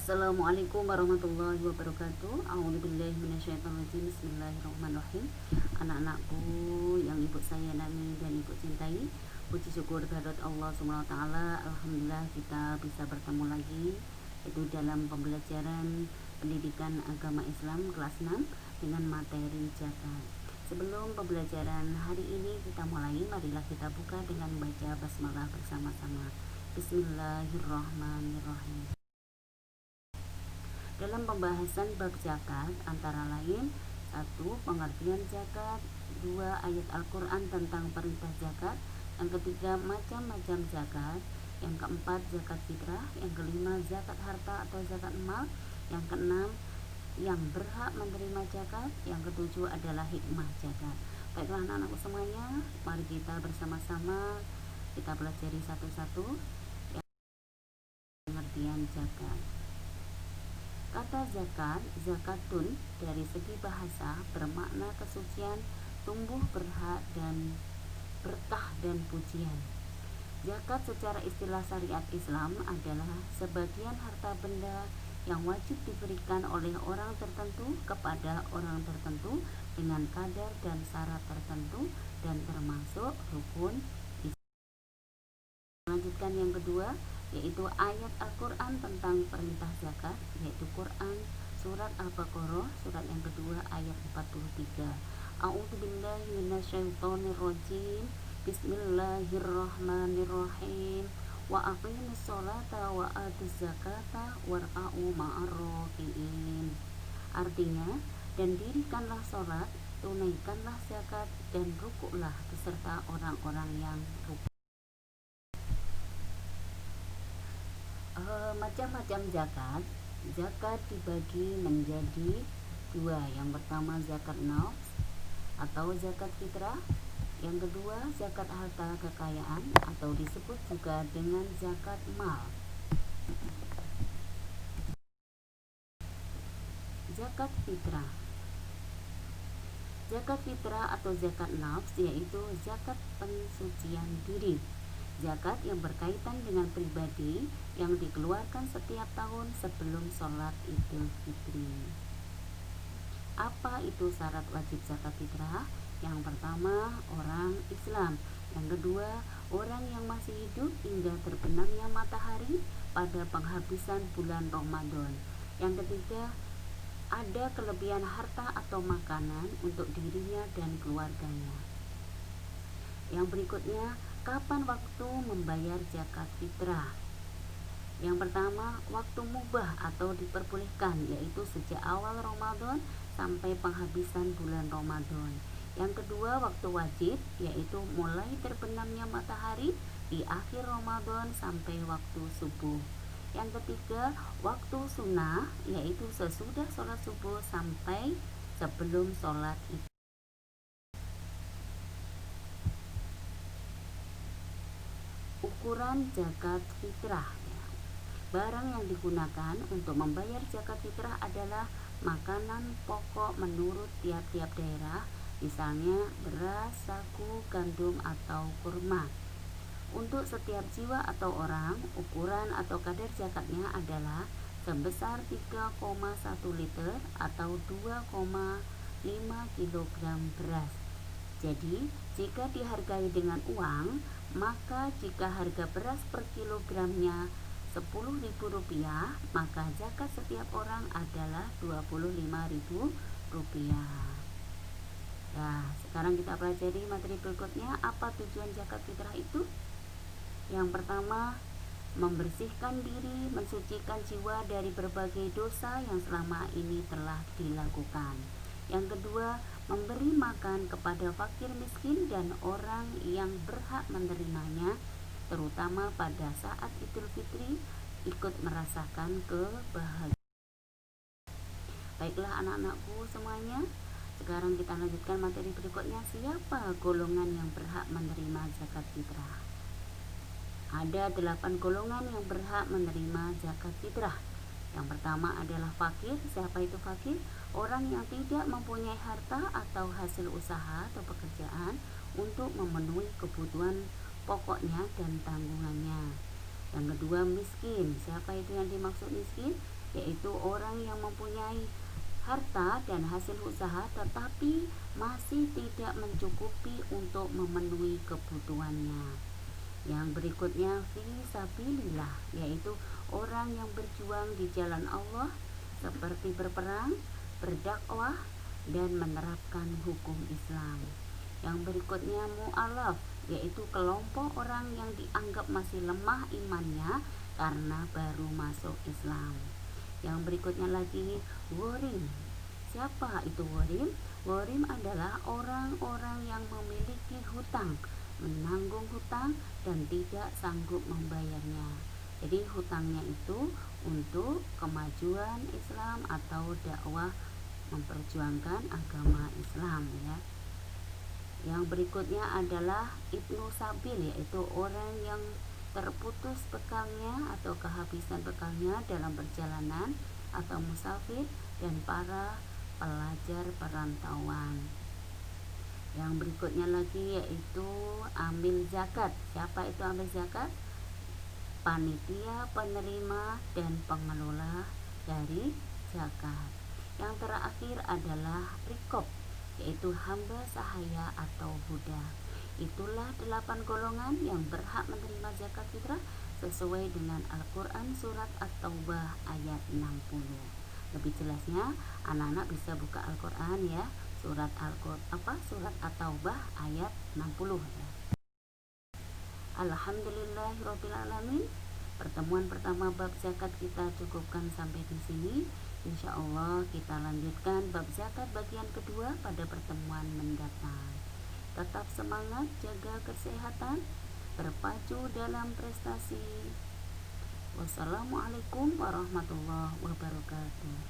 Assalamualaikum warahmatullahi wabarakatuh. A'udzubillahi minasyaitonirrajim. Bismillahirrahmanirrahim. Anak-anakku yang ibu sayangi dan ibu cintai, puji syukur kehadirat Allah Subhanahu wa taala. Alhamdulillah kita bisa bertemu lagi itu dalam pembelajaran pendidikan agama Islam kelas 6 dengan materi zakat. Sebelum pembelajaran hari ini kita mulai, marilah kita buka dengan baca basmalah bersama-sama. Bismillahirrahmanirrahim. Dalam pembahasan bab zakat antara lain 1. Pengertian zakat, 2. Ayat Al-Quran tentang perintah zakat, yang ketiga macam-macam zakat, yang keempat zakat fitrah, yang kelima zakat harta atau zakat mal, yang keenam yang berhak menerima zakat, yang ketujuh adalah hikmah zakat. Baiklah anak-anakku semuanya, mari kita bersama-sama kita pelajari satu-satu yang pengertian zakat. Kata zakat, zakatun dari segi bahasa bermakna kesucian, tumbuh berhak dan berkah dan pujian. Zakat secara istilah syariat Islam adalah sebagian harta benda yang wajib diberikan oleh orang tertentu kepada orang tertentu dengan kadar dan syarat tertentu dan termasuk rukun Islam. Melanjutkan yang kedua, yaitu ayat Al-Quran tentang perintah zakat, yaitu Quran surat Al-Baqarah surat yang kedua ayat 43. A'udzubillahi minasyaitonirrajim. Bismillahirrahmanirrahim. Wa aqimus sholata wa atuz zakata warka'u ma'ar raki'in. Artinya, dan dirikanlah sholat, tunaikanlah zakat, dan rukuklah beserta orang-orang yang rukuk. Macam-macam zakat. Zakat dibagi menjadi dua. Yang pertama zakat nafs atau zakat fitrah. Yang kedua zakat harta kekayaan atau disebut juga dengan zakat mal. Zakat fitrah. Zakat fitrah atau zakat nafs yaitu zakat pensucian diri. Zakat yang berkaitan dengan pribadi yang dikeluarkan setiap tahun sebelum sholat Idul Fitri. Apa itu syarat wajib zakat fitrah? Yang pertama, orang Islam. Yang kedua, orang yang masih hidup hingga terbenamnya matahari pada penghabisan bulan Ramadan. Yang ketiga, ada kelebihan harta atau makanan untuk dirinya dan keluarganya. Yang berikutnya, kapan waktu membayar zakat fitrah? Yang pertama, waktu mubah atau diperbolehkan, yaitu sejak awal Ramadan sampai penghabisan bulan Ramadan. Yang kedua, waktu wajib, yaitu mulai terbenamnya matahari di akhir Ramadan sampai waktu subuh. Yang ketiga, waktu sunnah, yaitu sesudah sholat subuh sampai sebelum sholat Id. Ukuran zakat fitrah. Barang yang digunakan untuk membayar zakat fitrah adalah makanan pokok menurut tiap-tiap daerah, misalnya beras, sagu, gandum, atau kurma. Untuk setiap jiwa atau orang, ukuran atau kadar zakatnya adalah sebesar 3,1 liter atau 2,5 kg beras. Jadi, jika dihargai dengan uang, maka jika harga beras per kilogramnya Rp10.000, maka zakat setiap orang adalah Rp25.000. Nah, sekarang kita pelajari materi berikutnya. Apa tujuan zakat fitrah itu? Yang pertama, membersihkan diri, mensucikan jiwa dari berbagai dosa yang selama ini telah dilakukan. Yang kedua, memberi makan kepada fakir miskin dan orang yang berhak menerimanya, terutama pada saat Idul Fitri, ikut merasakan kebahagiaan. Baiklah anak-anakku semuanya, sekarang kita lanjutkan materi berikutnya. Siapa golongan yang berhak menerima zakat fitrah? Ada 8 golongan yang berhak menerima zakat fitrah. Yang pertama adalah fakir. Siapa itu fakir? Orang yang tidak mempunyai harta atau hasil usaha atau pekerjaan untuk memenuhi kebutuhan pokoknya dan tanggungannya. Yang kedua miskin. Siapa itu yang dimaksud miskin? yaitu orang yang mempunyai harta dan hasil usaha tetapi masih tidak mencukupi untuk memenuhi kebutuhannya. Yang berikutnya fisabilillah, yaitu orang yang berjuang di jalan Allah seperti berperang, berdakwah, dan menerapkan hukum Islam. Yang berikutnya mu'alaf, yaitu kelompok orang yang dianggap masih lemah imannya karena baru masuk Islam. Yang berikutnya lagi gharim. Siapa itu gharim? Gharim adalah orang-orang yang memiliki hutang, menanggung hutang dan tidak sanggup membayarnya. Jadi hutangnya itu untuk kemajuan Islam atau dakwah memperjuangkan agama Islam ya. Yang berikutnya adalah ibnu sabil, yaitu orang yang terputus bekalnya atau kehabisan bekalnya dalam perjalanan atau musafir, dan para pelajar perantauan. Yang berikutnya lagi yaitu amil zakat. Siapa itu amil zakat? Panitia penerima dan pengelola dari zakat. Yang terakhir adalah rikob, yaitu hamba sahaya atau budak. Itulah 8 golongan yang berhak menerima zakat fitrah sesuai dengan Al-Quran surat At-Taubah ayat 60. Lebih jelasnya anak-anak bisa buka Al-Quran ya, surat surat At-Taubah ayat 60 ya. Alhamdulillahirobbilalamin. Pertemuan pertama bab zakat kita cukupkan sampai di sini. Insya Allah kita lanjutkan bab zakat bagian kedua pada pertemuan mendatang. Tetap semangat, jaga kesehatan, berpacu dalam prestasi. Wassalamualaikum warahmatullahi wabarakatuh.